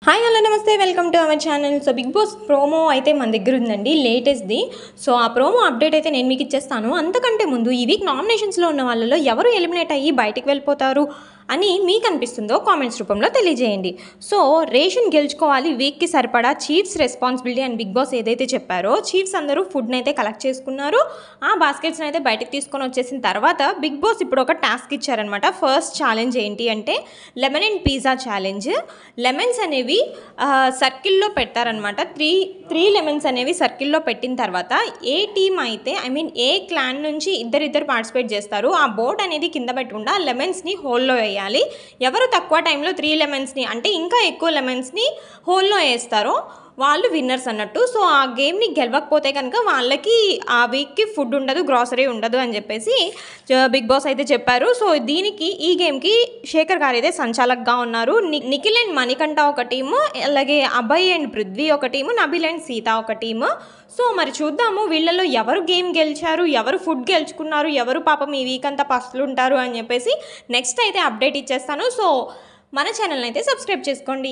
Hi hello నమస్తే welcome to our channel. So Bigg Boss promo అయితే మన దగ్గర ఉందండి, లేటెస్ట్ది. సో ఆ ప్రోమో అప్డేట్ అయితే నేను మీకు ఇచ్చేస్తాను. అంతకంటే ముందు ఈ వీక్ నామినేషన్స్లో ఉన్న వాళ్ళలో ఎవరు ఎలిమినేట్ అయ్యి బయటికి వెళ్ళిపోతారు అని మీకు అనిపిస్తుందో కామెంట్స్ రూపంలో తెలియజేయండి. సో రేషన్ గెలుచుకోవాలి, వీక్కి సరిపడా చీఫ్స్ రెస్పాన్సిబిలిటీ అని బిగ్ బాస్ ఏదైతే చెప్పారో, చీఫ్స్ అందరూ ఫుడ్ని అయితే కలెక్ట్ చేసుకున్నారు. ఆ బాస్కెట్స్ని అయితే బయటకు తీసుకొని వచ్చేసిన తర్వాత బిగ్ బాస్ ఇప్పుడు ఒక టాస్క్ ఇచ్చారనమాట. ఫస్ట్ ఛాలెంజ్ ఏంటి అంటే lemon and pizza challenge. Lemons అనేవి సర్కిల్లో పెడతారనమాట. త్రీ లెమన్స్ అనేవి సర్కిల్లో పెట్టిన తర్వాత ఏ టీమ్ అయితే ఏ క్లాన్ నుంచి ఇద్దరు పార్టిసిపేట్ చేస్తారు, ఆ బోర్డ్ అనేది కింద పెట్టకుండా లెమన్స్ని హోల్లో వేయాలి. ఎవరు తక్కువ టైంలో 3 లెమన్స్ని అంటే ఇంకా ఎక్కువ లెమన్స్ని హోల్లో వేస్తారో వాళ్ళు విన్నర్స్ అన్నట్టు. సో ఆ గేమ్ని గెలవకపోతే కనుక వాళ్ళకి ఆ వీక్కి ఫుడ్ ఉండదు, గ్రాసరీ ఉండదు అని చెప్పేసి బిగ్ బాస్ అయితే చెప్పారు. సో దీనికి ఈ గేమ్కి శేఖర్ గారు అయితే సంచాలకుగా ఉన్నారు. నిఖిల్ అండ్ మణికంఠ ఒక టీము, అలాగే అభయ్ అండ్ పృథ్వీ ఒక టీము, నబిల్ అండ్ సీత ఒక టీము. సో మరి చూద్దాము వీళ్ళలో ఎవరు గేమ్ గెలిచారు, ఎవరు ఫుడ్ గెలుచుకున్నారు, ఎవరు పాపం ఈ వీక్ అంతా పస్తులు ఉంటారు అని చెప్పేసి నెక్స్ట్ అయితే అప్డేట్ ఇచ్చేస్తాను. సో మన ఛానల్ని అయితే సబ్స్క్రైబ్ చేసుకోండి.